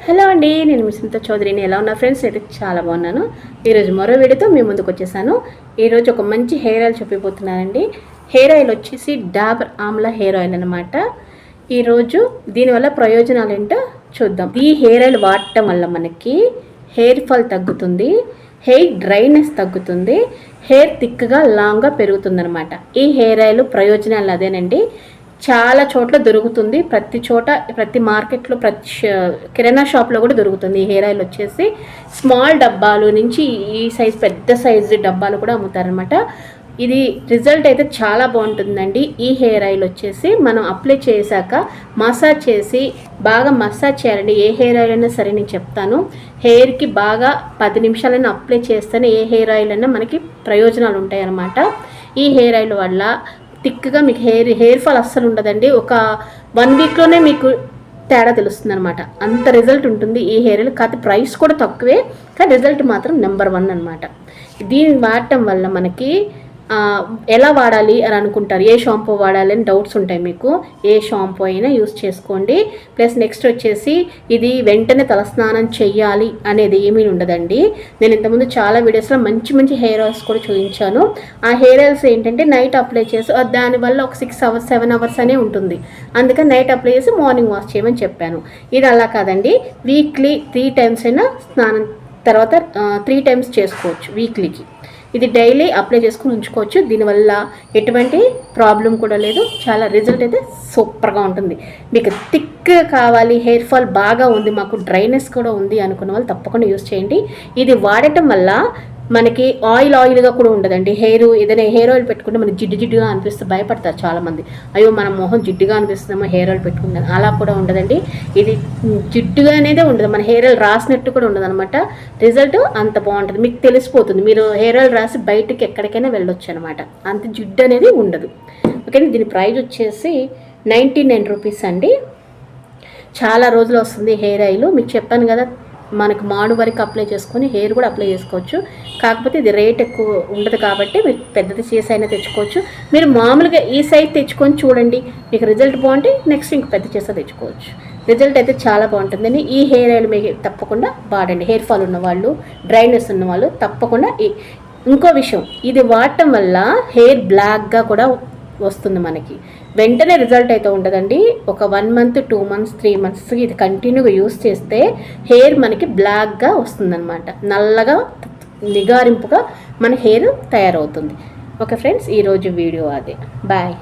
Hello అండి, నేను మీ సునీత చౌదరిని. ఎలా ఉన్నా ఫ్రెండ్స్? అయితే చాలా బాగున్నాను. ఈరోజు మరో వీడియోతో మీ ముందుకు వచ్చేసాను. ఈరోజు ఒక మంచి హెయిర్ ఆయిల్ చెప్పిపోతున్నానండి. హెయిర్ ఆయిల్ వచ్చేసి డాబర్ ఆమ్లా హెయిర్ ఆయిల్ అనమాట. ఈరోజు దీనివల్ల ప్రయోజనాలు ఏంటో చూద్దాం. ఈ హెయిర్ ఆయిల్ వాడటం వల్ల మనకి హెయిర్ ఫాల్ తగ్గుతుంది, హెయిర్ డ్రైనెస్ తగ్గుతుంది, హెయిర్ థిక్గా లాంగ్గా పెరుగుతుంది అనమాట. ఈ హెయిర్ ఆయిల్ ప్రయోజనాలు అదేనండి. చాలా చోట్ల దొరుకుతుంది, ప్రతి చోట, ప్రతి మార్కెట్లో, ప్రతి కిరాణా షాప్లో కూడా దొరుకుతుంది. ఈ హెయిర్ ఆయిల్ వచ్చేసి స్మాల్ డబ్బాలు నుంచి ఈ సైజ్ పెద్ద సైజు డబ్బాలు కూడా అమ్ముతారనమాట. ఇది రిజల్ట్ అయితే చాలా బాగుంటుందండి. ఈ హెయిర్ ఆయిల్ వచ్చేసి మనం అప్లై చేశాక మసాజ్ చేసి బాగా మసాజ్ చేయాలండి. ఏ హెయిర్ ఆయిల్ అయినా సరే నేను చెప్తాను. హెయిర్కి బాగా 10 నిమిషాలైనా అప్లై చేస్తేనే ఏ హెయిర్ ఆయిల్ అయినా మనకి ప్రయోజనాలు ఉంటాయి అన్నమాట. ఈ హెయిర్ ఆయిల్ వల్ల థిక్గా మీకు హెయిర్ ఫాల్ అస్సలు ఉండదండి. ఒక 1 వీక్లోనే మీకు తేడా తెలుస్తుంది అనమాట. అంత రిజల్ట్ ఉంటుంది ఈ హెయిర్ ఆయిల్. కాకపోతే ప్రైస్ కూడా తక్కువే, కానీ రిజల్ట్ మాత్రం నెంబర్ 1 అనమాట. దీన్ని వాడటం వల్ల మనకి ఎలా వాడాలి అని అనుకుంటారు, ఏ షాంపూ వాడాలి అని డౌట్స్ ఉంటాయి మీకు. ఏ షాంపూ అయినా యూస్ చేసుకోండి. ప్లస్ నెక్స్ట్ వచ్చేసి ఇది వెంటనే తలస్నానం చెయ్యాలి అనేది ఏమీ ఉండదండి. నేను ఇంతకుముందు చాలా వీడియోస్లో మంచి మంచి హెయిర్ ఆయిల్స్ కూడా చూపించాను. ఆ హెయిర్ ఆయిల్స్ ఏంటంటే నైట్ అప్లై చేసి దానివల్ల ఒక 6 అవర్స్ 7 అవర్స్ అనే ఉంటుంది. అందుకని నైట్ అప్లై చేసి మార్నింగ్ వాష్ చేయమని చెప్పాను. ఇది అలా కాదండి, వీక్లీ 3 టైమ్స్ అయినా స్నానం తర్వాత 3 టైమ్స్ చేసుకోవచ్చు వీక్లీకి. ఇది డైలీ అప్లై చేసుకుని ఉంచుకోవచ్చు. దీనివల్ల ఎటువంటి ప్రాబ్లం కూడా లేదు. చాలా రిజల్ట్ అయితే సూపర్గా ఉంటుంది. మీకు థిక్ కావాలి, హెయిర్ ఫాల్ బాగా ఉంది, మాకు డ్రైనెస్ కూడా ఉంది అనుకున్న వాళ్ళు తప్పకుండా యూస్ చేయండి. ఇది వాడటం వల్ల మనకి ఆయిల్గా కూడా ఉండదండి. ఏదైనా హెయిర్ ఆయిల్ పెట్టుకుంటే మనకి జిడ్డుగా అనిపిస్తే భయపడతారు చాలామంది. అయ్యో మన మొహం జిడ్డుగా అనిపిస్తుందేమో హెయిర్ ఆయిల్ పెట్టుకుందాం, అలా కూడా ఉండదండి. ఇది జిడ్డుగా అనేది ఉండదు, మన హెయిర్ ఆయిల్ రాసినట్టు కూడా ఉండదు అనమాట. రిజల్ట్ అంత బాగుంటుంది, మీకు తెలిసిపోతుంది. మీరు హెయిర్ ఆయిల్ రాసి బయటకి ఎక్కడికైనా వెళ్ళొచ్చు అనమాట. అంత జిడ్డు అనేది ఉండదు. ఓకే, దీని ప్రైస్ వచ్చేసి 99 రూపీస్ అండి. చాలా రోజులు వస్తుంది హెయిర్ ఆయిల్. మీకు చెప్పాను కదా, మనకు మాడు వరకు అప్లై చేసుకొని హెయిర్ కూడా అప్లై చేసుకోవచ్చు. కాకపోతే ఇది రేట్ ఎక్కువ ఉండదు కాబట్టి మీరు పెద్దది చేసి అయినా తెచ్చుకోవచ్చు. మీరు మామూలుగా ఈ సైజ్ తెచ్చుకొని చూడండి, మీకు రిజల్ట్ బాగుంటే నెక్స్ట్ ఇంక పెద్ద చేసే తెచ్చుకోవచ్చు. రిజల్ట్ అయితే చాలా బాగుంటుందని ఈ హెయిర్ ఆయిల్ మీకు తప్పకుండా వాడండి. హెయిర్ ఫాల్ ఉన్నవాళ్ళు, డ్రైనెస్ ఉన్నవాళ్ళు తప్పకుండా. ఇంకో విషయం, ఇది వాడటం వల్ల హెయిర్ బ్లాక్గా కూడా వస్తుంది మనకి. వెంటనే రిజల్ట్ అయితే ఉండదండి. ఒక 1 మంత్ 2 మంత్స్ 3 మంత్స్ ఇది కంటిన్యూగా యూస్ చేస్తే హెయిర్ మనకి బ్లాక్గా వస్తుందన్నమాట. నల్లగా నిగారింపుగా మన హెయిర్ తయారవుతుంది. ఓకే ఫ్రెండ్స్, ఈరోజు వీడియో అదే. బాయ్.